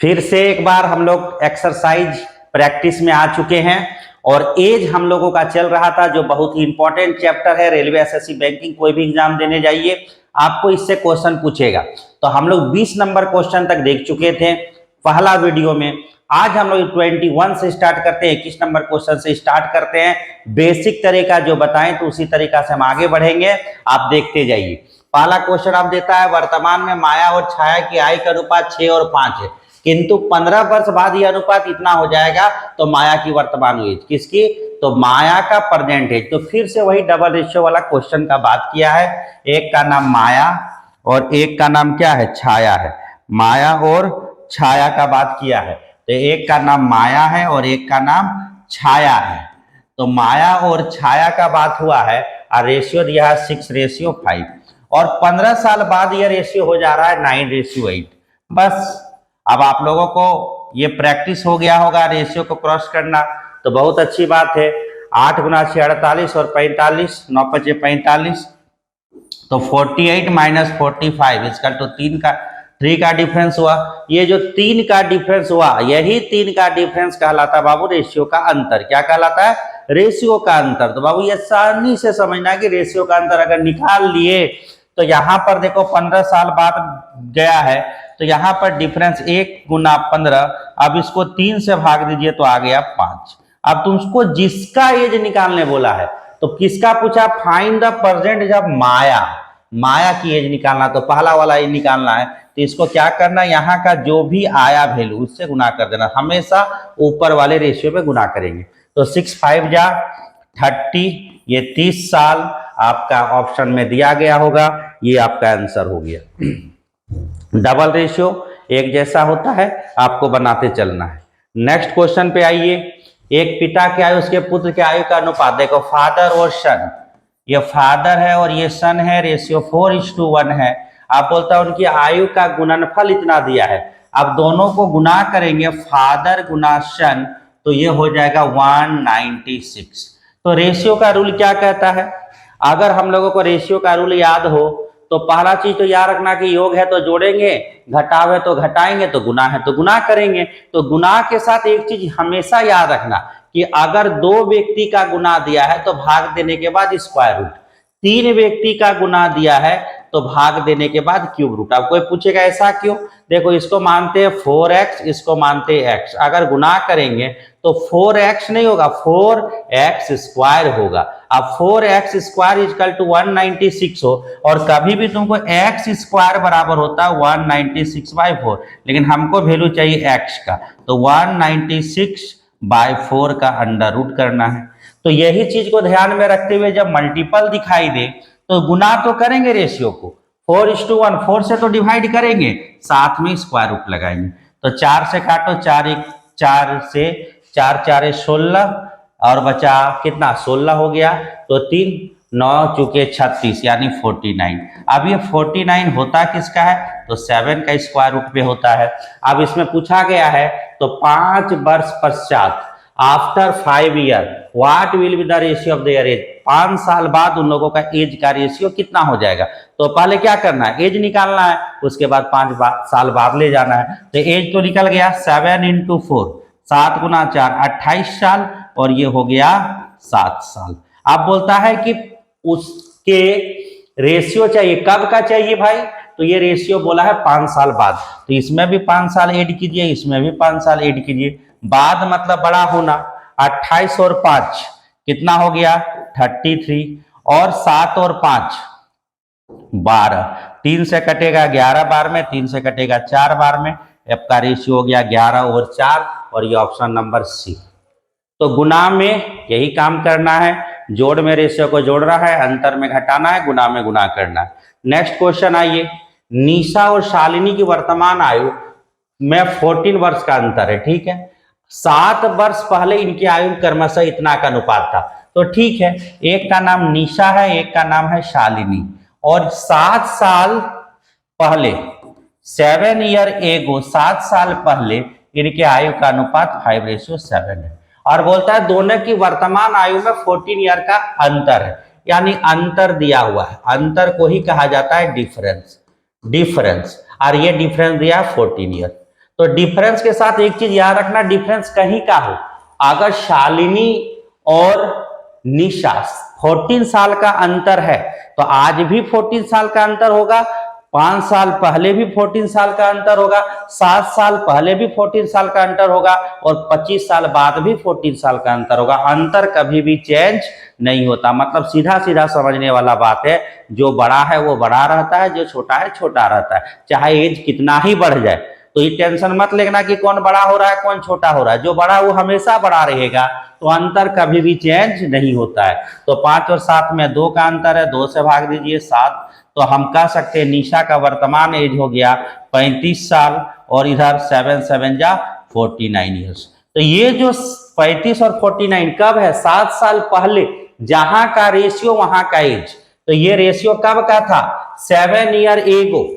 फिर से एक बार हम लोग एक्सरसाइज प्रैक्टिस में आ चुके हैं और एज हम लोगों का चल रहा था, जो बहुत ही इंपॉर्टेंट चैप्टर है। रेलवे एसएससी बैंकिंग कोई भी एग्जाम देने जाइए आपको इससे क्वेश्चन पूछेगा। तो हम लोग 20 नंबर क्वेश्चन तक देख चुके थे पहला वीडियो में। आज हम लोग 21 से स्टार्ट करते हैं, 21 नंबर क्वेश्चन से स्टार्ट करते हैं। बेसिक तरीका जो बताएं तो उसी तरीका से हम आगे बढ़ेंगे, आप देखते जाइए। पहला क्वेश्चन आप देता है, वर्तमान में माया और छाया की आय का अनुपात 6 और 5 है, किंतु 15 वर्ष बाद यह अनुपात इतना हो जाएगा, तो माया की वर्तमान एज किसकी? तो माया का प्रेजेंट एज। तो फिर से वही डबल रेशियो वाला क्वेश्चन का बात किया है। एक का नाम माया और एक का नाम क्या है? छाया है। माया और छाया का बात किया है, तो एक का नाम माया है और एक का नाम छाया है। तो माया और छाया का बात हुआ है और रेशियो दिया है 6:5 और 15 साल बाद यह रेशियो हो जा रहा है 9:8। बस अब आप लोगों को ये प्रैक्टिस हो गया होगा रेशियो को क्रॉस करना, तो बहुत अच्छी बात है। 8 गुना 6 48 और 45, 9 5 45, तो 48 माइनस 45 इसका तो 3 का डिफरेंस हुआ। ये जो 3 का डिफरेंस हुआ, यही 3 का डिफरेंस कहलाता बाबू रेशियो का अंतर। क्या कहलाता है? रेशियो का अंतर। तो बाबू ये आसानी से समझना कि रेशियो का अंतर अगर निकाल लिए तो यहाँ पर देखो 15 साल बाद गया है, तो यहाँ पर डिफरेंस 1 गुना 15, अब इसको 3 से भाग दीजिए तो आ गया 5। अब तुमको जिसका एज निकालने बोला है, तो किसका पूछा? Find the present age of Maya. Maya की एज निकालना, तो पहला वाला एज निकालना है, तो इसको क्या करना? यहाँ का जो भी आया वैल्यू उससे गुना कर देना, हमेशा ऊपर वाले रेशियो पे गुना करेंगे। तो 6 5 जा 30, ये 30 साल आपका ऑप्शन में दिया गया होगा, ये आपका आंसर हो गया। डबल रेशियो एक जैसा होता है, आपको बनाते चलना है। नेक्स्ट क्वेश्चन पे आइए। एक पिता की आयु उसके पुत्र की आयु का अनुपात, देखो फादर और सन, ये फादर है और ये सन है, रेशियो 4:1 है। आप बोलता है उनकी आयु का गुणनफल इतना दिया है, अब दोनों को गुना करेंगे, फादर गुना सन, तो ये हो जाएगा 196। तो रेशियो का रूल क्या कहता है? अगर हम लोगों को रेशियो का रूल याद हो तो पहला चीज तो याद रखना कि योग है तो जोड़ेंगे, घटाव है तो घटाएंगे, तो गुना है तो गुना करेंगे। तो गुना के साथ एक चीज हमेशा याद रखना कि अगर 2 व्यक्ति का गुना दिया है तो भाग देने के बाद स्क्वायर रूट, 3 व्यक्ति का गुना दिया है तो भाग देने के बाद क्यूब रूट। अब कोई पूछेगा ऐसा क्यों? देखो इसको मानते हैं 4x, इसको मानते हैं x, अगर गुना करेंगे तो 4x नहीं होगा, 4x स्क्वायर होगा। अब 4x स्क्वायर इक्वल टू 196 हो, और कभी भी तुमको x स्क्वायर बराबर होता है 196/4, लेकिन हमको वैल्यू चाहिए x का, तो 196/4 का अंडर रूट करना है। तो यही चीज को ध्यान में रखते हुए जब मल्टीपल दिखाई दे तो गुना तो करेंगे रेशियो को, 4:1, 4 से तो डिवाइड करेंगे, साथ में स्क्वायर रूट लगाएंगे। तो 4 से काटो, 4 से 4 4 16 और बचा कितना? 16 हो गया, तो 3 9 चुके 36 यानी 49। अब ये 49 होता किसका है? तो 7 का स्क्वायर रूट पे होता है। अब इसमें पूछा गया है तो 5 वर्ष पश्चात, after 5 year, what will be the ratio of their age, 5 साल बाद उन लोगों का एज का रेशियो कितना हो जाएगा? तो पहले क्या करना है? एज निकालना है, उसके बाद 5 साल बाद ले जाना है। तो एज तो निकल गया, 7 × 4, 7 गुना 4 28 साल, और ये हो गया 7 साल। अब बोलता है कि उसके रेशियो चाहिए, कब का चाहिए भाई? तो ये रेशियो बोला है 5 साल बाद, तो इसमें भी 5 साल ऐड कीजिए, इसमें भी 5 साल ऐड कीजिए। बाद मतलब बड़ा होना, 28 और 5 कितना हो गया? 33, और 7 और 5 12, 3 से कटेगा 11 बार में, 3 से कटेगा 4 बार में, आपका रेशियो हो गया 11/4, और ये ऑप्शन नंबर सी। तो गुना में यही काम करना है, जोड़ में रेशियो को जोड़ना है, अंतर में घटाना है, गुना में गुना करना है। नेक्स्ट क्वेश्चन आइए। निशा और शालिनी की वर्तमान आयु में 14 वर्ष का अंतर है, ठीक है। 7 वर्ष पहले इनकी आयु क्रमशः इतना का अनुपात था, तो ठीक है। एक का नाम निशा है, एक का नाम है शालिनी, और 7 साल पहले, 7 ईयर एगो, 7 साल पहले इनके आयु का अनुपात 5:7 है, और बोलता है दोनों की वर्तमान आयु में 14 ईयर का अंतर है, यानी अंतर दिया हुआ है, अंतर को ही कहा जाता है डिफरेंस। और ये डिफरेंस दिया 14 ईयर। तो डिफरेंस के साथ एक चीज याद रखना, डिफरेंस कहीं का हो, अगर शालिनी और निशा 14 साल का अंतर है तो आज भी 14 साल का अंतर होगा, 5 साल पहले भी 14 साल का अंतर होगा, 7 साल पहले भी 14 साल का अंतर होगा और 25 साल बाद भी 14 साल का अंतर होगा। अंतर कभी भी चेंज नहीं होता। मतलब सीधा सीधा समझने वाला बात है, जो बड़ा है वो बड़ा रहता है, जो छोटा है छोटा रहता है, चाहे एज कितना ही बढ़ जाए। तो ये टेंशन मत लेना कि कौन बड़ा हो रहा है कौन छोटा हो रहा है, जो बड़ा वो हमेशा बड़ा रहेगा, तो अंतर कभी भी चेंज नहीं होता है। तो 5 और 7 में 2 का अंतर है, 2 से भाग दीजिए 7, तो हम कह सकते हैं निशा का वर्तमान एज हो गया 35 साल और इधर 7 7 जा 49 ईयर्स। तो ये जो 35 और 49 कब है, 7 साल पहले, जहां का रेशियो वहां का एज। तो ये रेशियो कब का था, 7 ईयर एगो,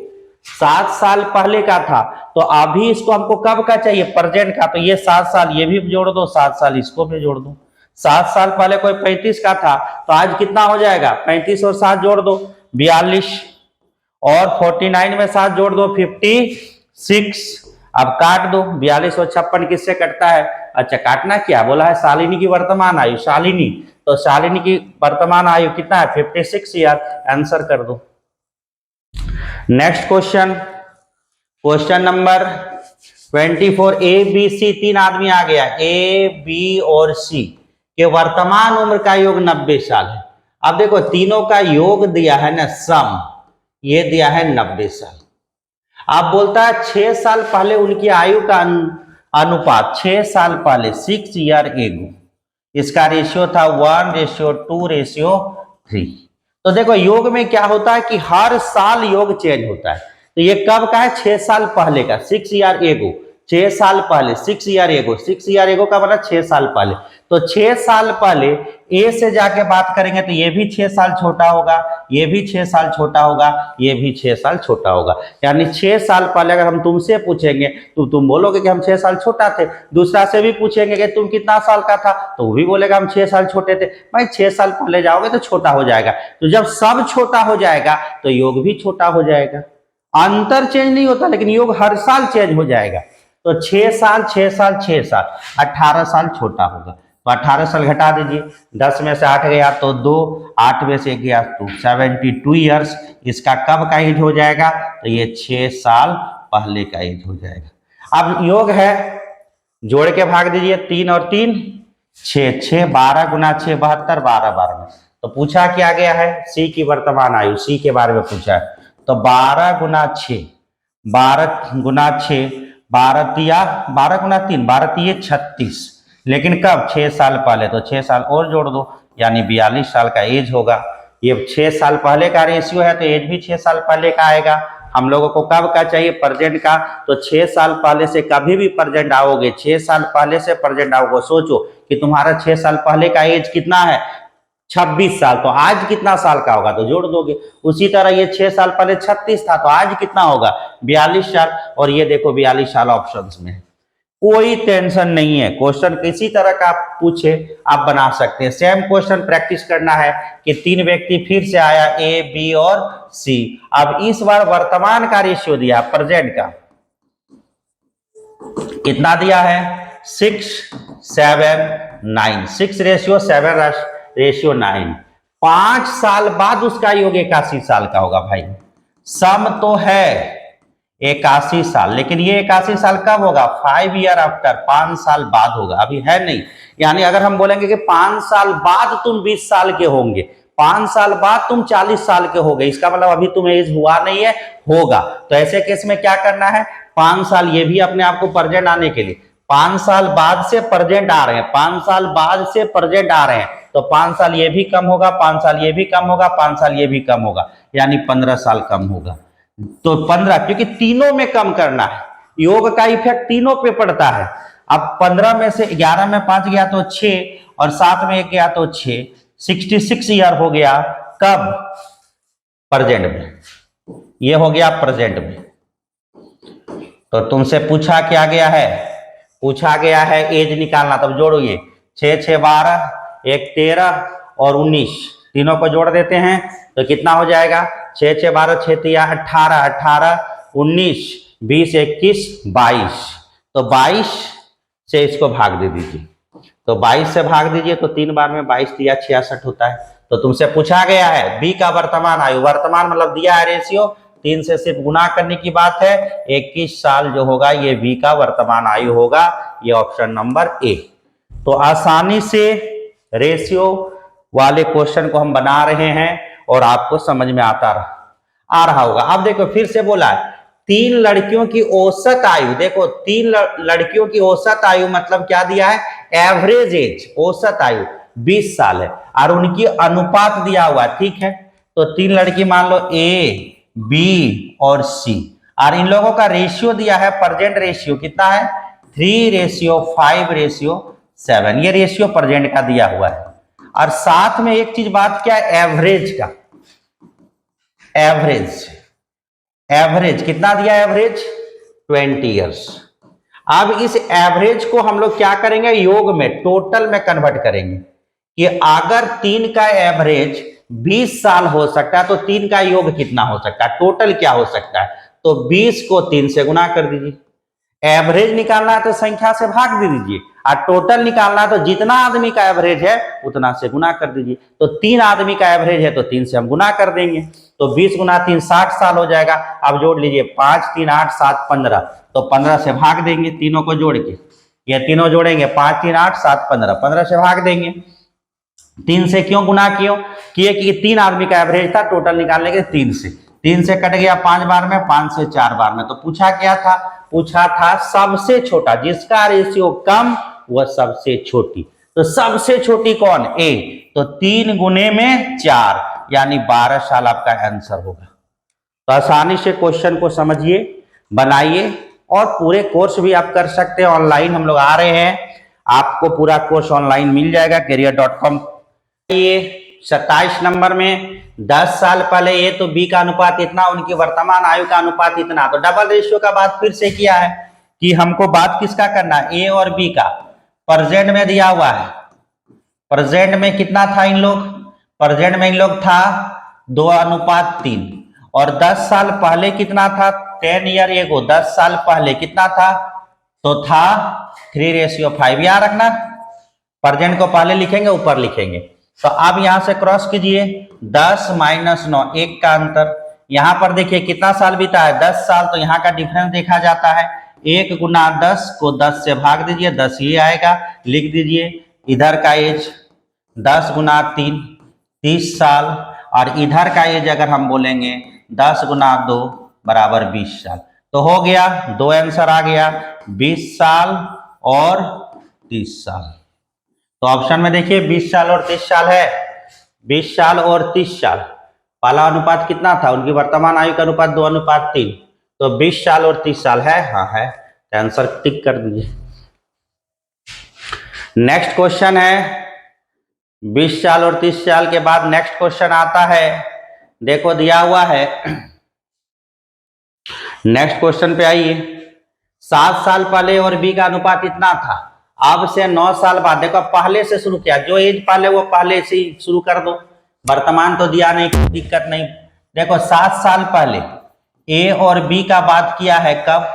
7 साल पहले का था। तो अभी इसको हमको कब का चाहिए, प्रेजेंट का। तो ये 7 साल ये भी जोड़ दो, 7 साल इसको भी जोड़ दो। 7 साल पहले कोई 35 का था तो आज कितना हो जाएगा, 35 और 7 जोड़ दो 42, और 49 में 7 जोड़ दो 56। अब काट दो, 42 और 56 किससे कटता है, अच्छा काटना क्या बोला है, शालिनी की वर्तमान आयु, शालिनी, तो शालिनी की वर्तमान आयु कितना है 56 ईयर, आंसर कर दो। Next question, question number 24, A B C 3 आदमी आ गया, ए बी और सी के वर्तमान उम्र का योग 90 साल है। अब देखो तीनों का योग दिया है ना, सम, ये दिया है 90 साल। अब बोलता है 6 साल पहले उनकी आयु का अनुपात, 6 साल पहले 6 ईयर एगो, इसका रेशियो था 1:2:3। तो देखो योग में क्या होता है कि हर साल योग चेंज होता है। तो ये कब का है, 6 साल पहले का, 6 ईयर एगो, 6 साल पहले 6 ईयर एगो, 6 ईयर एगो का मतलब 6 साल पहले। तो 6 साल पहले ए से जाके बात करेंगे तो ये भी 6 साल छोटा होगा, ये भी 6 साल छोटा होगा, ये भी 6 साल छोटा होगा। यानी 6 साल पहले अगर हम तुमसे पूछेंगे तो तुम बोलोगे कि हम 6 साल छोटा थे, दूसरा से भी पूछेंगे कि तुम कितना साल का था तो वो भी बोलेगा हम 6 साल छोटे थे। भाई 6 साल पहले जाओगे तो छोटा हो जाएगा। तो जब सब छोटा हो जाएगा तो योग भी छोटा हो जाएगा। अंतर चेंज नहीं होता लेकिन योग हर साल चेंज हो जाएगा। तो 6 साल 6 साल 6 साल 18 साल छोटा होगा। तो 18 साल घटा दीजिए, 10 में से 8 गया तो 2, 8 में से गया तो 72 ईयर्स। इसका कब का एज हो जाएगा, तो ये 6 साल पहले का एज हो जाएगा। अब योग है, जोड़ के भाग दीजिए, 3 और 3 6, 6 12 गुना 6 72, 12 12 में। तो पूछा क्या गया है, सी की वर्तमान आयु, सी के बारे में पूछा है। तो 12 गुना 6, 12 गुना 6, 12 तिया 12 गुना 3, 12 तिये 36, लेकिन कब, 6 साल पहले। तो 6 साल और जोड़ दो, यानी 42 साल का एज होगा। ये 6 साल पहले का रेशियो है तो एज भी 6 साल पहले का आएगा। हम लोगों को कब का चाहिए, प्रेजेंट का। तो 6 साल पहले से कभी भी प्रेजेंट आओगे, 6 साल पहले से प्रेजेंट आओगे, सोचो कि तुम्हारा 6 साल पहले का एज कितना है, 26 साल, तो आज कितना साल का होगा, तो जोड़ दोगे। उसी तरह ये 6 साल पहले 36 था तो आज कितना होगा, 42 साल। और ये देखो 42 साल ऑप्शंस में है। कोई टेंशन नहीं है, क्वेश्चन किसी तरह का आप पूछे आप बना सकते हैं। सेम क्वेश्चन प्रैक्टिस करना है कि 3 व्यक्ति फिर से आया, ए बी और सी। अब इस बार वर्तमान का रेशियो दिया, प्रेजेंट का कितना दिया है, 6 7 9, 6:7:9। 5 साल बाद उसका योग 81 साल का होगा। भाई सम तो है 81 साल, लेकिन ये 81 साल कब होगा, 5 ईयर आफ्टर, 5 साल बाद होगा, अभी है नहीं। यानी अगर हम बोलेंगे कि 5 साल बाद तुम 20 साल के होंगे, 5 साल बाद तुम 40 साल के हो गए, इसका मतलब अभी तुम्हें एज हुआ नहीं है, होगा। तो ऐसे केस में क्या करना है, 5 साल ये भी अपने आप को प्रेजेंट आने के लिए, 5 साल बाद से प्रेजेंट आ रहे हैं, 5 साल बाद से प्रेजेंट आ रहे हैं, तो 5 साल ये भी कम होगा, 5 साल ये भी कम होगा, 5 साल ये भी कम होगा, यानी 15 साल कम होगा। तो 15, क्योंकि तीनों में कम करना है, योग का इफेक्ट तीनों पे पड़ता है। अब 15 में से 11 में 5 गया तो 6, और 7 में 1 गया तो 6, 66 ईयर हो गया, कब, प्रेजेंट में। ये हो गया प्रेजेंट में। तो तुमसे पूछा क्या गया है, पूछा गया है एज निकालना, तब जोड़ोगे 6 6 12, 1 13 और 19, तीनों को जोड़ देते हैं तो कितना हो जाएगा, 6 6 12, 6 3 18, 18 19, 20 21 22, तो 22 से इसको भाग दे दीजिए। तो 22 से भाग दीजिए तो 3 बार में 22 दिया 66 होता है। तो तुमसे पूछा गया है बी का वर्तमान आयु, वर्तमान मतलब दिया है रेशियो, 3 से सिर्फ गुना करने की बात है, 21 साल जो होगा ये बी का वर्तमान आयु होगा, ये ऑप्शन नंबर ए। तो आसानी से रेशियो वाले क्वेश्चन को हम बना रहे हैं और आपको समझ में आ रहा होगा। अब देखो फिर से बोला है 3 लड़कियों की औसत आयु, देखो 3 लड़कियों की औसत आयु मतलब क्या दिया है, एवरेज एज, औसत आयु 20 साल है और उनकी अनुपात दिया हुआ है, ठीक है। तो 3 लड़की मान लो ए, बी और सी, और इन लोगों का रेशियो दिया है, प्रेजेंट रेशियो कितना है 3:5:7, ये रेशियो प्रेजेंट का दिया हुआ है। और साथ में एक चीज बात क्या है, एवरेज का, एवरेज कितना दिया, एवरेज 20 इयर्स। अब इस एवरेज को हम लोग क्या करेंगे, योग में, टोटल में कन्वर्ट करेंगे कि अगर 3 का एवरेज 20 साल हो सकता है तो 3 का योग कितना हो सकता है, टोटल क्या हो सकता है। तो 20 को 3 से गुना कर दीजिए, एवरेज निकालना है तो संख्या से भाग दे दीजिए, और टोटल निकालना है तो जितना आदमी का एवरेज है उतना से गुना कर दीजिए। तो 3 आदमी का एवरेज है तो 3 से हम गुना कर देंगे, तो 20 गुना 3 60 साल हो जाएगा। अब जोड़ लीजिए 5 3 8 7 15, तो 15 से भाग देंगे, तीनों को जोड़ के, ये तीनों जोड़ेंगे 5 3 8 7 15, 15 से भाग देंगे। 3 से क्यों गुना किए कि 3 आदमी का एवरेज था, टोटल निकालने के 3 से, 3 से कट गया 5 बार में, 5 से 4 बार में। तो पूछा क्या था, पूछा था सबसे छोटा, जिसका रेशियो कम वह सबसे छोटी। तो सबसे छोटी कौन, ए, तो 3 गुने में 4 यानी 12 साल आपका आंसर होगा। तो आसानी से क्वेश्चन को समझिए, बनाइए, और पूरे कोर्स भी आप कर सकते हैं, ऑनलाइन हम लोग आ रहे हैं, आपको पूरा कोर्स ऑनलाइन मिल जाएगा career.com। ये 27 नंबर में 10 साल पहले ए तो बी का अनुपात इतना, उनकी वर्तमान आयु का अनुपात इतना। तो डबल रेशियो का बात फिर से किया है कि हमको बात किसका करना है, ए और बी का। प्रेजेंट में दिया हुआ है, प्रेजेंट में कितना था इन लोग, प्रेजेंट में इन लोग था 2:3, और 10 साल पहले कितना था, 10 ईयर एगो, 10 साल पहले कितना था, तो था 3:5। याद रखना, प्रेजेंट को पहले लिखेंगे ऊपर लिखेंगे। तो अब यहां से क्रॉस कीजिए, 10 - 9, 1 का अंतर। यहां पर देखिए कितना साल बीता है, 10 साल, तो यहाँ का डिफरेंस देखा जाता है। 1 गुना 10 को 10 से भाग दीजिए, 10 ये आएगा, लिख दीजिए। इधर का एज 10 गुना 3 30 साल, और इधर का एज अगर हम बोलेंगे 10 गुना 2 बराबर 20 साल। तो हो गया, 2 आंसर आ गया, 20 साल और 30 साल। तो ऑप्शन में देखिए 20 साल और 30 साल है, 20 साल और 30 साल। पहला अनुपात कितना था, उनकी वर्तमान आयु का अनुपात 2:3, तो 20 साल और 30 साल है, हाँ है, तो आंसर टिक कर दीजिए। नेक्स्ट क्वेश्चन है, 20 साल और 30 साल के बाद नेक्स्ट क्वेश्चन आता है, देखो दिया हुआ है। नेक्स्ट क्वेश्चन पे आइए, 7 साल पहले और बी का अनुपात इतना था, अब से 9 साल बाद, देखो पहले से शुरू किया, जो एज पहले वो पहले से ही शुरू कर दो, वर्तमान तो दिया नहीं, कोई दिक्कत नहीं। देखो 7 साल पहले ए और बी का बात किया है, कब,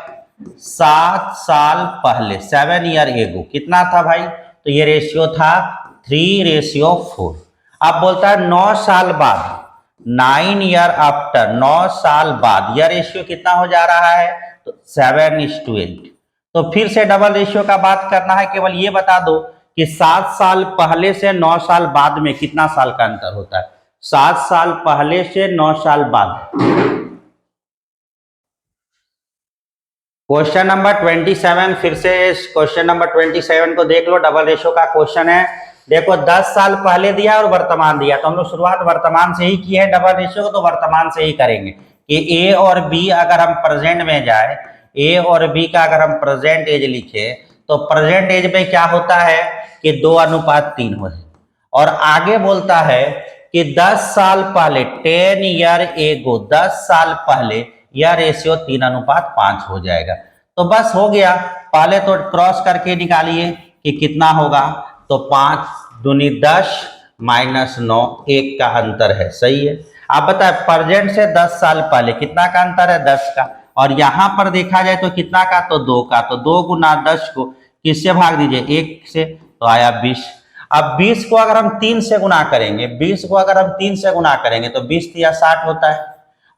7 साल पहले, 7 ईयर एगो, कितना था भाई, तो ये रेशियो था 3:4। अब बोलता है 9 साल बाद, 9 ईयर आफ्टर, 9 साल बाद, यह रेशियो कितना हो जा रहा है, तो 7:8। तो फिर से डबल रेशियो का बात करना है, केवल ये बता दो कि 7 साल पहले से 9 साल बाद में कितना साल का अंतर होता है, 7 साल पहले से 9 साल बाद। क्वेश्चन नंबर 27, फिर से क्वेश्चन नंबर 27 को देख लो, डबल रेशियो का क्वेश्चन है। देखो 10 साल पहले दिया और वर्तमान दिया, तो हम लोग शुरुआत वर्तमान से ही की है, डबल रेशियो को तो वर्तमान से ही करेंगे कि ए और बी अगर हम प्रेजेंट में जाए, ए और बी का अगर हम प्रेजेंट एज लिखे, तो प्रेजेंट एज में क्या होता है कि 2:3 हो है, और आगे बोलता है कि 10 साल पहले, 10 ईयर एगो, 10 साल पहले यह रेशियो 3:5 हो जाएगा। तो बस हो गया, पहले तो क्रॉस करके निकालिए कि कितना होगा, तो 5 दूनी 10 - 9, 1 का अंतर है, सही है। आप बताए प्रेजेंट से 10 साल पहले कितना का अंतर है, 10 का, और यहाँ पर देखा जाए तो कितना का, तो 2 का, तो 2 गुना 10 को किससे भाग दीजिए, 1 से, तो आया 20। अब 20 को अगर हम 3 से गुना करेंगे, 20 को अगर हम 3 से गुना करेंगे तो 20 या 60 होता है,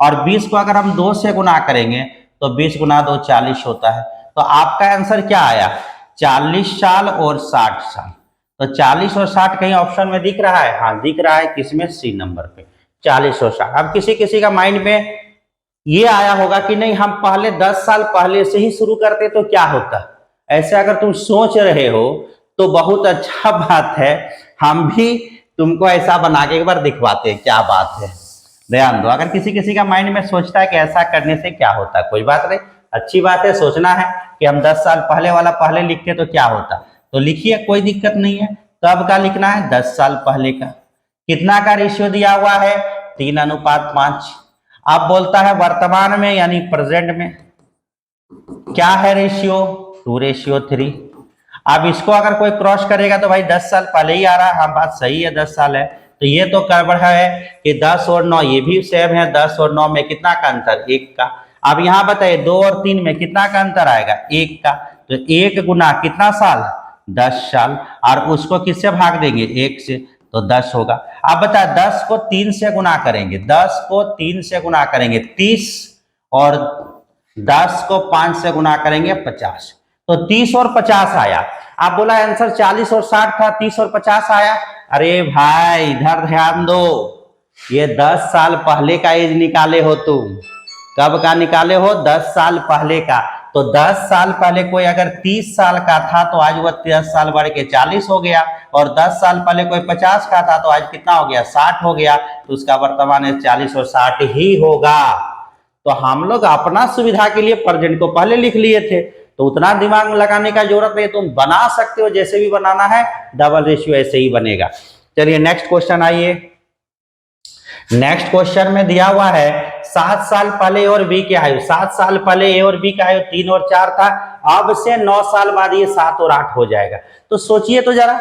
और 20 को अगर हम 2 से गुना करेंगे तो 20 गुना 2 40 होता है। तो आपका आंसर क्या आया, 40 साल और 60 साल। तो 40 और 60 कहीं ऑप्शन में दिख रहा है, हाँ दिख रहा है, किसमें, सी नंबर पे, 40 और 60। अब किसी किसी का माइंड में ये आया होगा कि नहीं हम पहले 10 साल पहले से ही शुरू करते तो क्या होता। ऐसे अगर तुम सोच रहे हो तो बहुत अच्छा बात है, हम भी तुमको ऐसा बना के एक बार दिखवाते हैं, क्या बात है, ध्यान दो। अगर किसी किसी का माइंड में सोचता है कि ऐसा करने से क्या होता है, कोई बात नहीं, अच्छी बात है, सोचना है कि हम 10 साल पहले वाला पहले लिखते तो क्या होता, तो लिखिए, कोई दिक्कत नहीं है। कब का लिखना है, 10 साल पहले का। कितना का रेशियो दिया हुआ है, 3:5। अब बोलता है वर्तमान में यानी प्रेजेंट में क्या है रेशियो, 2:3। अब इसको अगर कोई क्रॉस करेगा तो भाई 10 साल पहले ही आ रहा है, हाँ बात सही है, 10 साल है, तो ये तो गड़बड़ है कि 10 और 9 ये भी सेम है, 10 और 9 में कितना का अंतर, 1 का। अब यहाँ बताइए 2 और 3 में कितना का अंतर आएगा, 1 का, तो 1 गुना कितना साल, 10 साल, और उसको किससे भाग देंगे, 1 से, तो 10 होगा। अब बता 10 को 3 से गुना करेंगे, 10 को 3 से गुना करेंगे 30, और 10 को 5 से गुना करेंगे 50, तो 30 और 50 आया। आप बोला आंसर 40 और 60 था, 30 और 50 आया। अरे भाई इधर ध्यान दो, ये 10 साल पहले का एज निकाले हो तुम, कब का निकाले हो, 10 साल पहले का। तो 10 साल पहले कोई अगर 30 साल का था तो आज वह 10 साल बढ़ के 40 हो गया, और 10 साल पहले कोई 50 का था तो आज कितना हो गया, 60 हो गया, तो उसका वर्तमान एज 40 और 60 ही होगा। तो हम लोग अपना सुविधा के लिए प्रेजेंट को पहले लिख लिए थे, तो उतना दिमाग लगाने का जरूरत नहीं, तुम बना सकते हो जैसे भी बनाना है, डबल रेशियो ऐसे ही बनेगा। चलिए नेक्स्ट क्वेश्चन आइए। नेक्स्ट क्वेश्चन में दिया हुआ है 7 साल पहले ए और बी की आयु, 7 साल पहले ए और बी की आयु 3 और 4 था, अब से 9 साल बाद ये 7 और 8 हो जाएगा। तो सोचिए तो जरा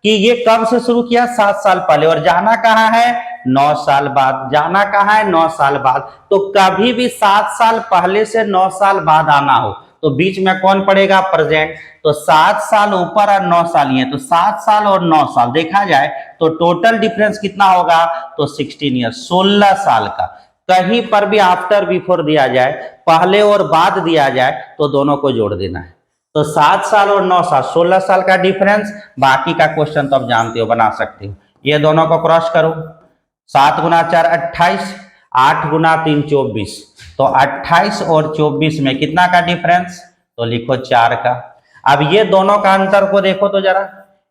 कि ये कब से शुरू किया, 7 साल पहले, और जाना कहाँ है, 9 साल बाद, जाना कहाँ है, 9 साल बाद। तो कभी भी 7 साल पहले से 9 साल बाद आना हो तो बीच में कौन पड़ेगा, प्रेजेंट। तो 7 साल ऊपर और 9 साल ही है, तो 7 साल और 9 साल देखा जाए तो टोटल डिफरेंस कितना होगा, तो 16 ईयर, 16 साल का। कहीं पर भी आफ्टर बिफोर दिया जाए, पहले और बाद दिया जाए, तो दोनों को जोड़ देना है। तो 7 साल और 9 साल, 16 साल का डिफरेंस। बाकी का क्वेश्चन तो आप जानते हो, बना सकते हो। ये दोनों को क्रॉस करो, 7 गुना 4 28, 8 गुना 3 24, तो 28 और 24 में कितना का डिफरेंस, तो लिखो 4 का। अब ये दोनों का अंतर को देखो तो जरा,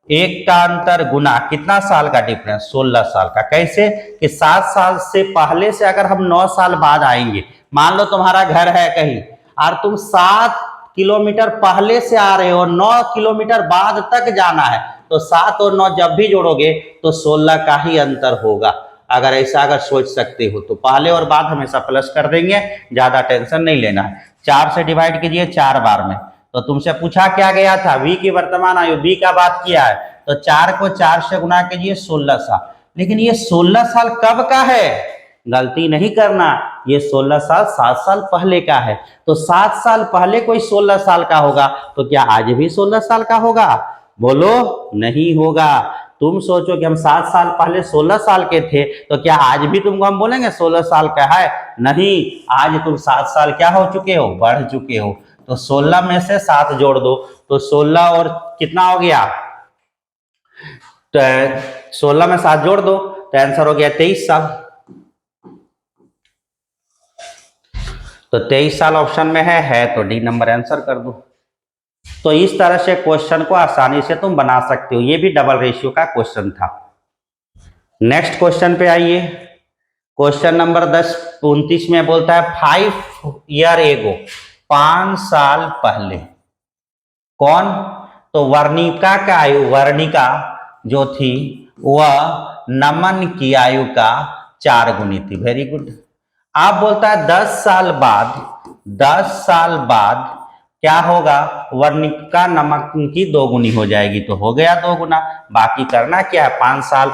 एक का अंतर गुना कितना साल का डिफरेंस, 16 साल का। कैसे कि 7 साल से पहले से अगर हम 9 साल बाद आएंगे, मान लो तुम्हारा घर है कहीं और तुम 7 किलोमीटर पहले से आ रहे हो, 9 किलोमीटर बाद तक जाना है, तो 7 और 9 जब भी जोड़ोगे तो 16 का ही अंतर होगा। अगर ऐसा अगर सोच सकते हो तो पहले और बाद हमेशा प्लस कर देंगे, ज्यादा टेंशन नहीं लेना है। 4 से डिवाइड कीजिए 4 बार में। तो तुमसे पूछा क्या गया था, वी की वर्तमान आयु, बी का बात किया है, तो 4 को 4 से गुना कीजिए, 16 साल। लेकिन ये 16 साल कब का है, गलती नहीं करना, ये 16 साल 7 साल पहले का है। तो 7 साल पहले कोई 16 साल का होगा, तो क्या आज भी 16 साल का होगा, बोलो नहीं होगा। तुम सोचो कि हम 7 साल पहले 16 साल के थे, तो क्या आज भी तुमको हम बोलेंगे 16 साल का है, नहीं, आज तुम 7 साल क्या हो चुके हो, बढ़ चुके हो। तो 16 में से 7 जोड़ दो, तो 16 और कितना हो गया, तो 16 में 7 जोड़ दो तो आंसर हो गया 23 साल। तो 23 साल ऑप्शन में है तो डी नंबर आंसर कर दो। तो इस तरह से क्वेश्चन को आसानी से तुम बना सकते हो, ये भी डबल रेशियो का क्वेश्चन था। नेक्स्ट क्वेश्चन पे आइए। क्वेश्चन नंबर 10-29 में बोलता है 5 ईयर एगो, 5 साल पहले कौन, तो वर्णिका का आयु, वर्णिका जो थी वह नमन की आयु का 4 गुनी थी। Very good. आप बोलता है 10 साल बाद, 10 साल बाद क्या होगा, वर्णिका नमन की 2 गुनी हो जाएगी, तो हो गया 2 गुना। बाकी करना क्या है, 5 साल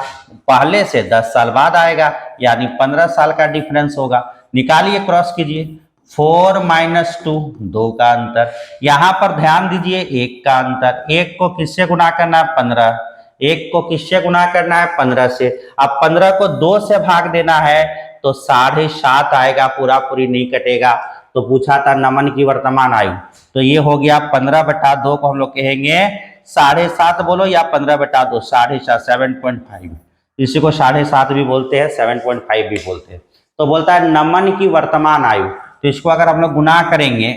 पहले से 10 साल बाद आएगा, यानी 15 साल का डिफरेंस होगा। निकालिए, क्रॉस कीजिए, 4 माइनस 2, 2 का अंतर। यहां पर ध्यान दीजिए 1 का अंतर। 1 को किससे गुना करना है? 15। 1 को किससे गुना करना है? 15 से। अब 15 को 2 से भाग देना है तो 7.5 आएगा, पूरा पूरी नहीं कटेगा। तो पूछा था नमन की वर्तमान आयु, तो ये हो गया 15/2 को हम लोग कहेंगे 7.5 बोलो, या 15/2 7.5, 7.5। इसी को 7.5 भी बोलते हैं, 7.5 भी बोलते हैं। तो बोलता है नमन की वर्तमान आयु, तो इसको अगर हम लोग गुना करेंगे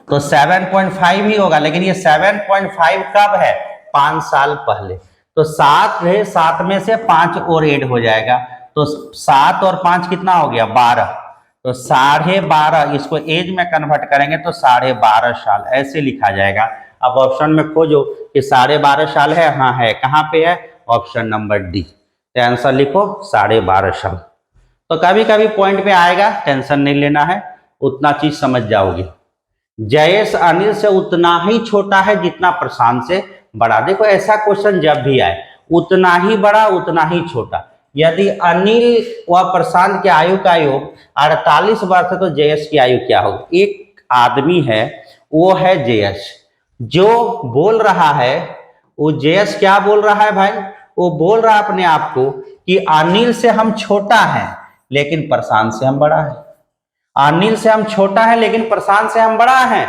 तो 7.5 ही होगा, लेकिन ये 7.5 कब है? 5 साल पहले। तो 7 है, 7 में से 5 और ऐड हो जाएगा, तो 7 और 5 कितना हो गया? 12। तो 12.5, इसको एज में कन्वर्ट करेंगे तो 12.5 साल ऐसे लिखा जाएगा। अब ऑप्शन में खोजो कि 12.5 साल है। हाँ है, कहाँ पे है? Option number D. तो आंसर लिखो 12.5 साल। तो कभी कभी पॉइंट पे आएगा, टेंशन नहीं लेना है, उतना चीज समझ जाओगे। जयेश अनिल से उतना ही छोटा है जितना प्रशांत से बड़ा। देखो ऐसा क्वेश्चन जब भी आए, उतना ही बड़ा उतना ही छोटा। यदि अनिल व प्रशांत की आयु का योग 48 वर्ष है तो जयेश की आयु क्या होगी? एक आदमी है, वो है जयेश, जो बोल रहा है वो जयेश क्या बोल रहा है भाई? वो बोल रहा है अपने आप को कि अनिल से हम छोटा है लेकिन प्रशांत से हम बड़ा है। अनिल से हम छोटा है लेकिन प्रशांत से हम बड़ा है,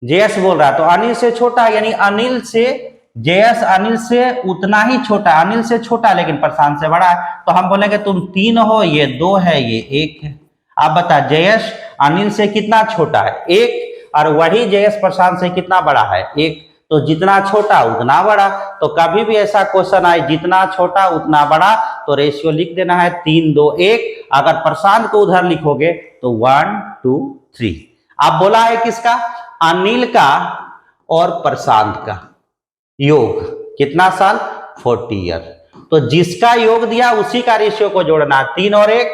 जयेश बोल रहा है। तो अनिल से छोटा है यानी अनिल से जयेश अनिल से उतना ही छोटा, अनिल से छोटा लेकिन प्रशांत से बड़ा है। तो हम बोलेंगे तुम 3 हो, ये 2 है, ये 1 है। आप बता जयेश अनिल से कितना छोटा है? 1। और वही जयेश प्रशांत से कितना बड़ा है? 1। तो जितना छोटा उतना बड़ा। तो कभी भी ऐसा क्वेश्चन आए जितना छोटा उतना बड़ा, तो रेशियो लिख देना है 3, 2, 1। अगर प्रशांत को उधर लिखोगे तो 1, 2, 3। आप बोला है किसका? अनिल का और प्रशांत का योग कितना साल? 40 ईयर। तो जिसका योग दिया उसी का रेशियो को जोड़ना। 3 और 1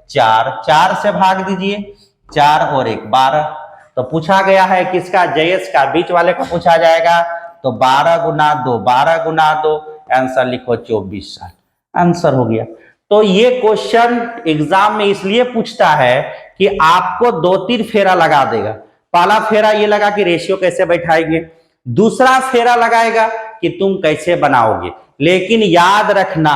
4, 4 से भाग दीजिए, 4 और 1 12। तो पूछा गया है किसका? जयेश का। बीच वाले का पूछा जाएगा तो 12 गुना 2, 12 गुना 2, आंसर लिखो 24 साल। आंसर हो गया। तो ये क्वेश्चन एग्जाम में इसलिए पूछता है कि आपको 2-3 फेरा लगा देगा। पहला फेरा ये लगा कि रेशियो कैसे बैठाएंगे, दूसरा फेरा लगाएगा कि तुम कैसे बनाओगे। लेकिन याद रखना,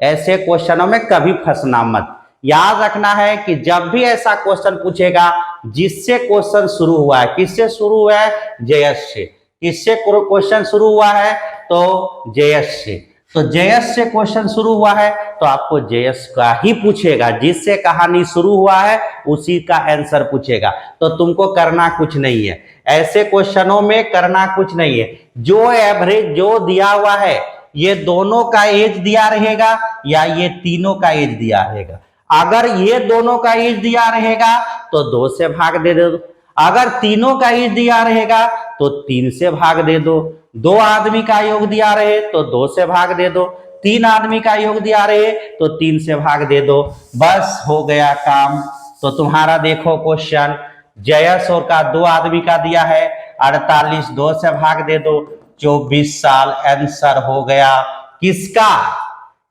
ऐसे क्वेश्चनों में कभी फंसना मत। याद रखना है कि जब भी ऐसा क्वेश्चन पूछेगा, जिससे क्वेश्चन शुरू हुआ है, किससे शुरू हुआ है? जयेश से। किससे क्वेश्चन शुरू हुआ है? तो जयेश से। तो जयेश से क्वेश्चन शुरू हुआ है तो आपको जयेश का ही पूछेगा। जिससे कहानी शुरू हुआ है उसी का आंसर पूछेगा। तो तुमको करना कुछ नहीं है, ऐसे क्वेश्चनों में करना कुछ नहीं है। जो एवरेज जो दिया हुआ है, ये दोनों का एज दिया रहेगा या ये तीनों का एज दिया रहेगा। अगर ये दोनों का एज दिया रहेगा तो 2 से भाग दे दो। अगर तीनों का एज दिया रहेगा तो 3 से भाग दे दो। 2 आदमी का योग दिया रहे तो 2 से भाग दे दो। 3 आदमी का योग दिया रहे तो 3 से भाग दे दो। बस हो गया काम। तो तुम्हारा देखो क्वेश्चन, जयेश और का 2 आदमी का दिया है 48, 2 से भाग दे दो 24 साल। आंसर हो गया किसका?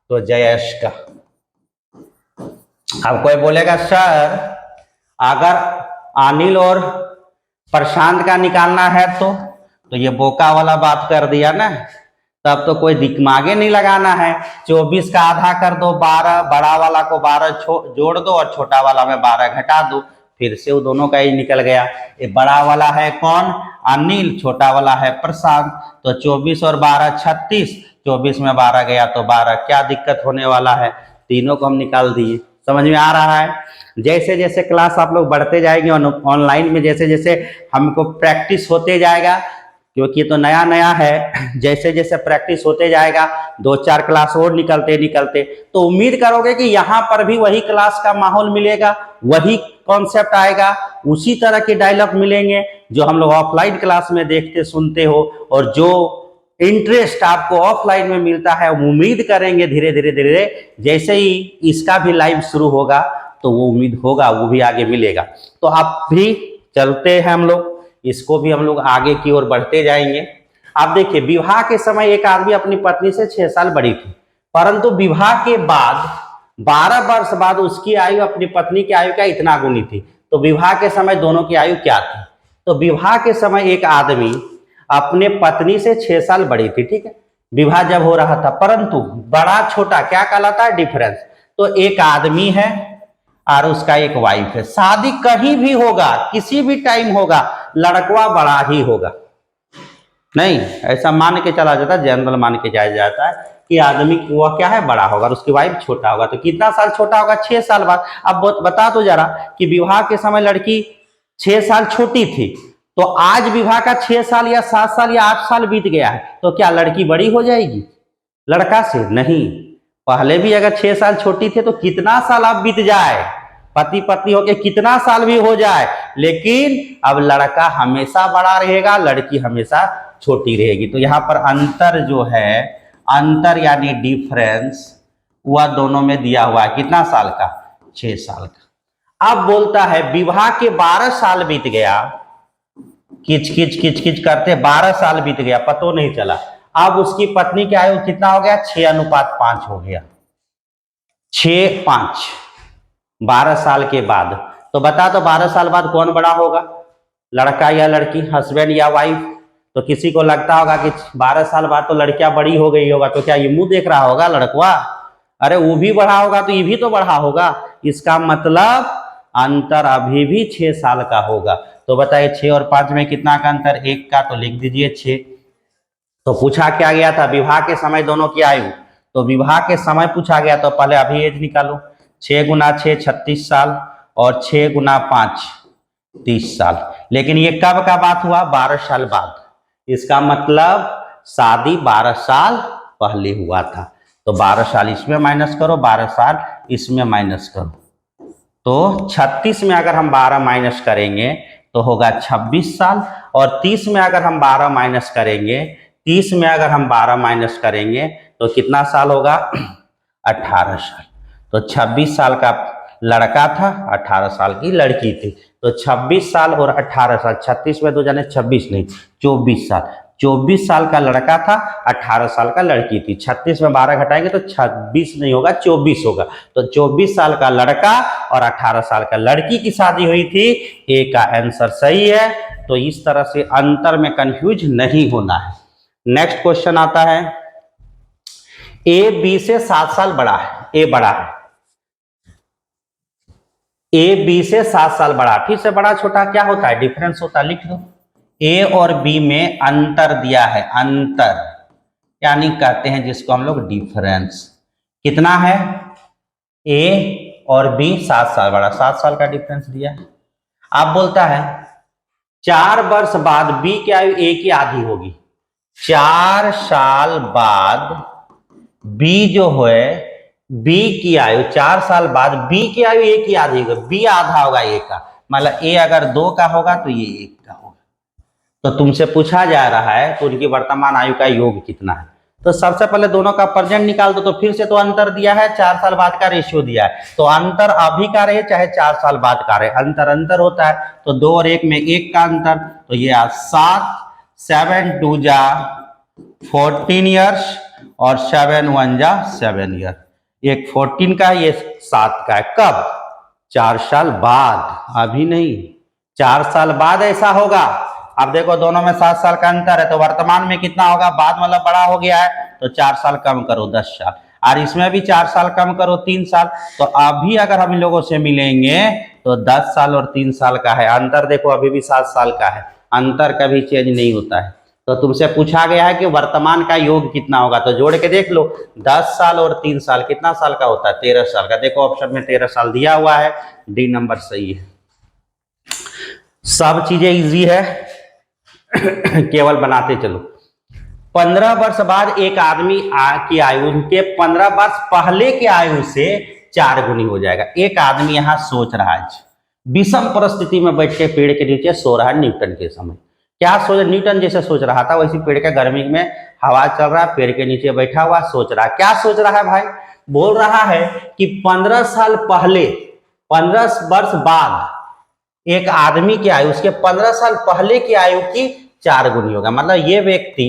तो जयेश का। अब कोई बोलेगा सर अगर अनिल और प्रशांत का निकालना है तो ये बोका वाला बात कर दिया ना, तब तो कोई दिमागे नहीं लगाना है। 24 का आधा कर दो 12, बड़ा वाला को 12 जोड़ दो और छोटा वाला में 12 घटा दो, फिर से वो दोनों का ही निकल गया। ये बड़ा वाला है कौन? अनिल, छोटा वाला है प्रशांत। तो 24 और 12 36, 24 में 12 गया तो 12। क्या दिक्कत होने वाला है? तीनों को हम निकाल दिए। समझ में आ रहा है? जैसे जैसे क्लास आप लोग बढ़ते जाएंगे ऑनलाइन में, जैसे जैसे हमको प्रैक्टिस होते जाएगा, क्योंकि ये तो नया नया है, जैसे जैसे प्रैक्टिस होते जाएगा 2-4 क्लास और निकलते निकलते तो उम्मीद करोगे कि यहाँ पर भी वही क्लास का माहौल मिलेगा, वही कॉन्सेप्ट आएगा, उसी तरह के डायलॉग मिलेंगे जो हम लोग ऑफलाइन क्लास में देखते सुनते हो। और जो इंटरेस्ट आपको ऑफलाइन में मिलता है, उम्मीद करेंगे धीरे धीरे धीरे जैसे ही इसका भी लाइव शुरू होगा तो वो उम्मीद होगा वो भी आगे मिलेगा। तो आप भी चलते हैं, हम लोग इसको भी हम लोग आगे की ओर बढ़ते जाएंगे। आप देखिए, विवाह के समय एक आदमी अपनी पत्नी से 6 साल बड़ी थी, परंतु विवाह के बाद 12 वर्ष बाद उसकी आयु अपनी पत्नी की आयु का इतना गुनी थी। तो विवाह के समय दोनों की आयु क्या थी? तो विवाह के समय एक आदमी अपने पत्नी से 6 साल बड़ी थी, ठीक है, विवाह जब हो रहा था, परंतु बड़ा छोटा क्या कहलाता है? डिफरेंस। तो एक आदमी है और उसका एक वाइफ है, शादी कहीं भी होगा, किसी भी टाइम होगा, लड़कवा बड़ा ही होगा। नहीं, ऐसा मान के चला जाता है, जनरल मान के जाया जाता है कि आदमी वह क्या है? बड़ा होगा और उसकी वाइफ छोटा होगा। तो कितना साल छोटा होगा? 6 साल बाद। अब बता दो जरा कि विवाह के समय लड़की 6 साल छोटी थी, तो आज विवाह का 6 साल या 7 साल या 8 साल बीत गया है, तो क्या लड़की बड़ी हो जाएगी लड़का से? नहीं, पहले भी अगर 6 साल छोटी थे तो कितना साल अब बीत जाए, पति पत्नी होके कितना साल भी हो जाए, लेकिन अब लड़का हमेशा बड़ा रहेगा, लड़की हमेशा छोटी रहेगी। तो यहाँ पर अंतर जो है, अंतर यानी डिफरेंस, वह दोनों में दिया हुआ है। कितना साल का? 6 साल का। अब बोलता है विवाह के 12 साल बीत गया, किच किच किच किच करते 12 साल बीत गया, पतो नहीं चला। अब उसकी पत्नी की आयु कितना हो गया? 6:5 हो गया, 6:5, 12 साल के बाद। तो बता दो 12 साल बाद कौन बड़ा होगा, लड़का या लड़की, हस्बैंड या वाइफ? तो किसी को लगता होगा कि 12 साल बाद तो लड़कियां बड़ी हो गई होगा, तो क्या ये मुंह देख रहा होगा लड़कवा? अरे वो भी बढ़ा होगा तो ये भी तो बढ़ा होगा। इसका मतलब अंतर अभी भी 6 साल का होगा। तो बताइए 6 और 5 में कितना का अंतर? 1 का, तो लिख दीजिए 6। तो पूछा क्या गया था? विवाह के समय दोनों की आयु। तो विवाह के समय पूछा गया, तो पहले अभी एज निकालो। 6 गुना 6 36 साल और 6 गुना 5 30 साल। लेकिन ये कब का बात हुआ? 12 साल बाद। इसका मतलब शादी 12 साल पहले हुआ था। तो 12 साल इसमें माइनस करो, 12 साल इसमें माइनस करो, तो 36 में अगर हम 12 माइनस करेंगे तो होगा 26 साल, और 30 में अगर हम 12 माइनस करेंगे, 30 में अगर हम 12 माइनस करेंगे तो कितना साल होगा? 18 साल। तो 26 साल का लड़का था, 18 साल की लड़की थी। तो 26 साल और 18 साल, 36 में 2 जाने 26 नहीं, 24 साल। 24 साल का लड़का था, 18 साल का लड़की थी। 36 में 12 घटाएंगे तो 26 नहीं होगा, 24 होगा। तो 24 साल का लड़का और 18 साल का लड़की की शादी हुई थी। ए का आंसर सही है। तो इस तरह से अंतर में कंफ्यूज नहीं होना है। नेक्स्ट क्वेश्चन आता है, ए बी से 7 साल बड़ा है, ए बड़ा है, ए बी से 7 साल बड़ा। फिर से बड़ा छोटा क्या होता है? डिफरेंस होता है, लिख दो। ए और बी में अंतर दिया है, अंतर यानी कहते हैं जिसको हम लोग डिफरेंस। कितना है? ए और बी 7 साल बड़ा, 7 साल का डिफरेंस दिया है। आप बोलता है 4 वर्ष बाद बी की आयु ए की आधी होगी। 4 साल बाद बी जो है, बी की आयु 4 साल बाद बी की आयु ए की आधी होगी, बी आधा होगा ए का। मतलब ए अगर 2 का होगा तो ये 1 का होगा। तो तुमसे पूछा जा रहा है तो उनकी वर्तमान आयु का योग कितना है। तो सबसे पहले दोनों का प्रेजेंट निकाल दो। तो फिर से तो अंतर दिया है, 4 साल बाद का रेशियो दिया है, तो अंतर अभी का रहे चाहे 4 साल बाद का रहे, अंतर अंतर होता है। तो 2 और 1 में 1 का अंतर, तो ये 7, 7 2 जा 14 ईयर्स और 7 1 जा 7 ईयर। एक 14 का, ये 7 का है। कब? 4 साल बाद, अभी नहीं, 4 साल बाद ऐसा होगा। अब देखो दोनों में 7 साल का अंतर है, तो वर्तमान में कितना होगा? बाद मतलब बड़ा हो गया है, तो 4 साल कम करो 10 साल, और इसमें भी 4 साल कम करो 3 साल। तो अभी अगर हम लोगों से मिलेंगे तो 10 साल और 3 साल का है अंतर। देखो अभी भी 7 साल का है, अंतर कभी चेंज नहीं होता है। तो तुमसे पूछा गया है कि वर्तमान का योग कितना होगा, तो जोड़ के देख लो। 10 साल और 3 साल कितना साल का होता है? 13 साल का। देखो ऑप्शन में 13 साल दिया हुआ है, डी नंबर सही है। सब चीजें इजी है, केवल बनाते चलो। 15 वर्ष बाद एक आदमी की आयु के 15 वर्ष पहले के आयु से 4 गुनी हो जाएगा। एक आदमी यहां सोच रहा है, विषम परिस्थिति में बैठ के पेड़ के नीचे सो रहा है न्यूटन के समय। क्या सोच? न्यूटन जैसे सोच रहा था वैसे पेड़ के गर्मी में हवा चल रहा है, पेड़ के नीचे बैठा हुआ सोच रहा है। क्या सोच रहा है भाई? बोल रहा है कि 15 साल पहले, 15 वर्ष बाद एक आदमी की आयु उसके 15 साल पहले की आयु की 4 गुनी होगा। मतलब ये व्यक्ति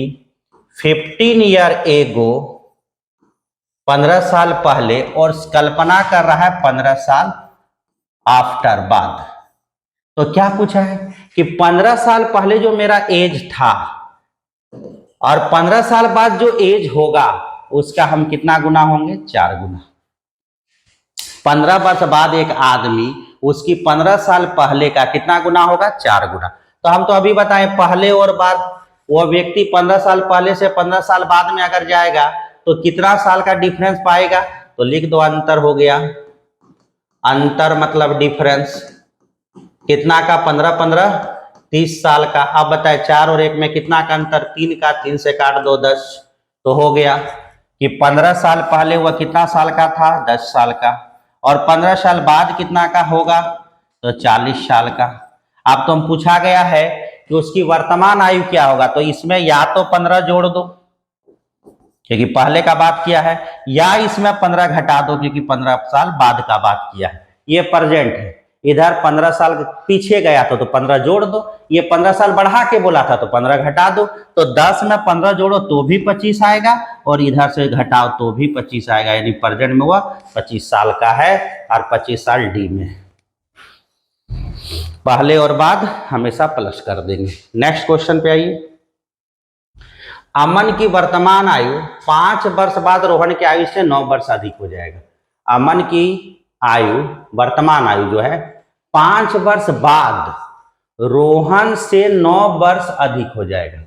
15 ईयर एगो 15 साल पहले और कल्पना कर रहा है 15 साल आफ्टर बाद। तो क्या पूछा है कि 15 साल पहले जो मेरा एज था और 15 साल बाद जो एज होगा उसका हम कितना गुना होंगे? 4 गुना। 15 वर्ष बाद एक आदमी उसकी 15 साल पहले का कितना गुना होगा? 4 गुना। तो हम तो अभी बताएं पहले और बाद, वो व्यक्ति 15 साल पहले से 15 साल बाद में अगर जाएगा तो कितना साल का डिफरेंस पाएगा? तो लिख दो अंतर हो गया। अंतर मतलब डिफरेंस कितना का? 15 15 30 साल का। अब बताए 4 और 1 में कितना का अंतर? 3 का। 3 से काट दो 10। तो हो गया कि 15 साल पहले वह कितना साल का था? 10 साल का। और 15 साल बाद कितना का होगा? तो 40 साल का। अब तो हम पूछा गया है कि उसकी वर्तमान आयु क्या होगा, तो इसमें या तो 15 जोड़ दो क्योंकि पहले का बात किया है, या इसमें 15 घटा दो क्योंकि 15 साल बाद का बात किया है। ये प्रेजेंट है, इधर 15 साल पीछे गया तो 15 जोड़ दो, ये 15 साल बढ़ा के बोला था तो 15 घटा दो। तो 10 में 15 जोड़ो तो भी 25 आएगा और इधर से घटाओ तो भी 25 आएगा, यानी प्रेजेंट में वह 25 साल का है और 25 साल डी में। पहले और बाद हमेशा प्लस कर देंगे। नेक्स्ट क्वेश्चन पे आइए। अमन की वर्तमान आयु 5 वर्ष बाद रोहन की आयु से 9 वर्ष अधिक हो जाएगा। अमन की आयु, वर्तमान आयु जो है 5 वर्ष बाद रोहन से 9 वर्ष अधिक हो जाएगा।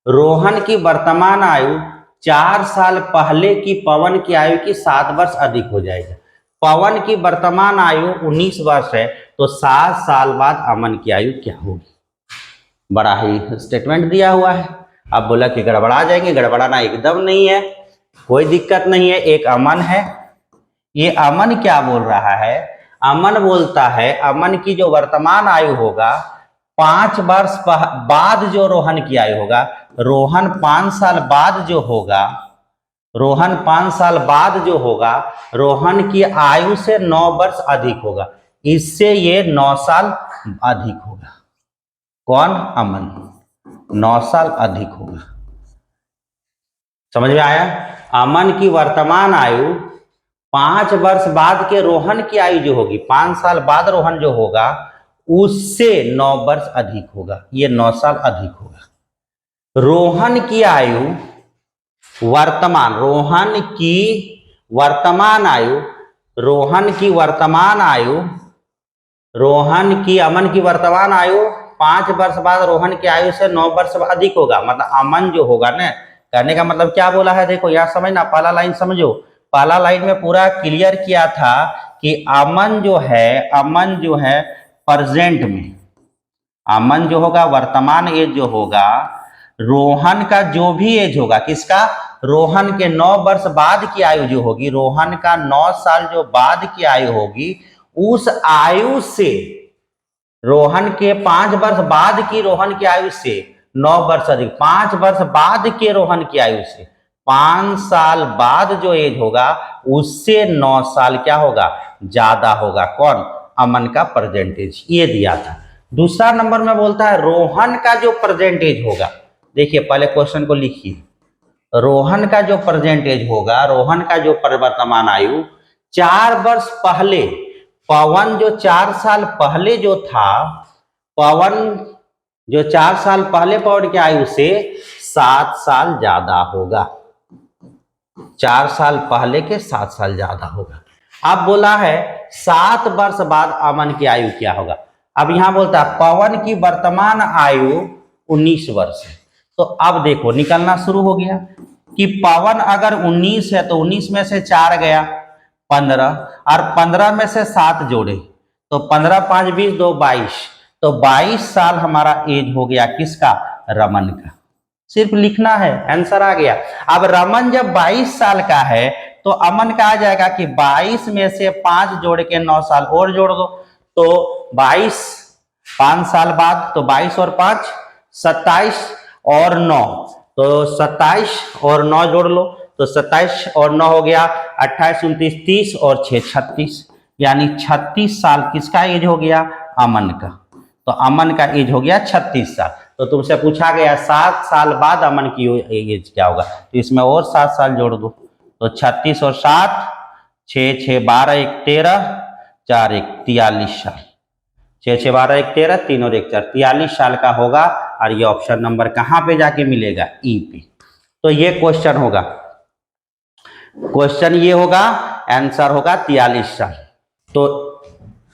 रोहन की वर्तमान आयु 4 साल पहले की पवन की आयु की 7 वर्ष अधिक हो जाएगा। पवन की वर्तमान आयु 19 वर्ष है, तो 7 साल बाद अमन की आयु क्या होगी? बड़ा ही स्टेटमेंट दिया हुआ है। अब बोला कि गड़बड़ा जाएंगे, गड़बड़ाना एकदम नहीं है, कोई दिक्कत नहीं है। एक अमन है, ये अमन क्या बोल रहा है? अमन बोलता है अमन की जो वर्तमान आयु होगा 5 वर्ष बाद जो रोहन की आयु होगा, रोहन 5 साल बाद जो होगा, रोहन 5 साल बाद जो होगा, रोहन की आयु से 9 वर्ष अधिक होगा, इससे ये 9 साल अधिक होगा। कौन? अमन 9 साल अधिक होगा। समझ में आया? अमन की वर्तमान आयु 5 वर्ष बाद के रोहन की आयु जो होगी, 5 साल बाद रोहन जो होगा उससे 9 वर्ष अधिक होगा, ये 9 साल अधिक होगा। रोहन की आयु वर्तमान, रोहन की वर्तमान आयु, रोहन की वर्तमान आयु, रोहन की, अमन की वर्तमान आयु 5 वर्ष बाद रोहन की आयु से 9 वर्ष अधिक होगा। मतलब अमन जो होगा ना, कहने का मतलब क्या बोला है? देखो यहाँ समझना, पहला लाइन समझो। पहला लाइन में पूरा क्लियर किया था कि अमन जो है प्रेजेंट में, अमन जो होगा वर्तमान एज जो होगा, रोहन का जो भी एज होगा, किसका? रोहन के 9 वर्ष बाद की आयु जो होगी, रोहन का 9 साल जो बाद की आयु होगी, उस आयु से, रोहन के 5 वर्ष बाद की रोहन की आयु से 9 वर्ष अधिक, 5 वर्ष बाद के रोहन की आयु से 5 साल बाद जो एज होगा उससे 9 साल क्या होगा? ज्यादा होगा। कौन? अमन का परसेंटेज, ये दिया था। दूसरा नंबर में बोलता है रोहन का जो परसेंटेज होगा, देखिए पहले क्वेश्चन को लिखिए। रोहन का जो परसेंटेज होगा, रोहन का जो वर्तमान आयु 4 वर्ष पहले, पवन जो 4 साल पहले जो था, पवन जो 4 साल पहले पवन की आयु से 7 साल ज्यादा होगा। 4 साल पहले के 7 साल ज्यादा होगा। अब बोला है 7 वर्ष बाद अमन की आयु क्या होगा। अब यहां बोलता है पवन की वर्तमान आयु 19 वर्ष है। तो अब देखो निकलना शुरू हो गया कि पवन अगर 19 है तो 19 में से 4 गया 15, और 15 में से 7 जोड़े तो 15 5 20 2 22, तो 22 साल हमारा एज हो गया किसका? रमन का। सिर्फ लिखना है, आंसर आ गया। अब रमन जब 22 साल का है तो अमन का आ जाएगा कि 22 में से 5 जोड़ के 9 साल और जोड़ दो, तो 22 5 साल बाद, तो 22 और 5 27 और 9, तो 27 और 9 जोड़ लो तो 27 और 9 हो गया 28 29 30 और 6 36, यानी 36 साल किसका एज हो गया? अमन का। तो अमन का एज हो गया 36 साल। तो तुमसे पूछा गया 7 साल बाद अमन की एज क्या होगा, तो इसमें और 7 साल जोड़ दो, तो 36 और 7 6 6 12 1 13 4 1 43 साल। 6 6 12 1 13 3 और 1 4 43 साल का होगा। और ये ऑप्शन नंबर कहाँ पे जाके मिलेगा? ई पे। तो ये क्वेश्चन होगा, क्वेश्चन ये होगा, आंसर होगा 43 साल। तो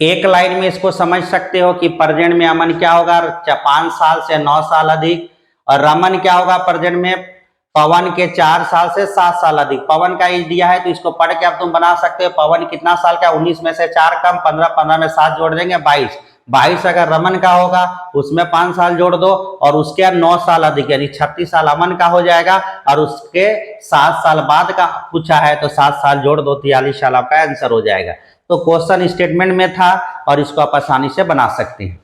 एक लाइन में इसको समझ सकते हो कि प्रेजेंट में अमन क्या होगा? 5 साल से 9 साल अधिक। और रमन क्या होगा प्रेजेंट में? पवन के 4 साल से 7 साल अधिक। पवन का एज दिया है तो इसको पढ़ के अब तुम बना सकते हो। पवन कितना साल का? 19 में से 4 कम 15, 15 में 7 जोड़ देंगे 22। 22 अगर रमन का होगा उसमें 5 साल जोड़ दो और उसके 9 साल अधिक यानी 36 साल अमन का हो जाएगा। और उसके 7 साल बाद का पूछा है तो 7 साल जोड़ दो, 43 साल आपका आंसर हो जाएगा। तो क्वेश्चन स्टेटमेंट में था और इसको आप आसानी से बना सकते हैं।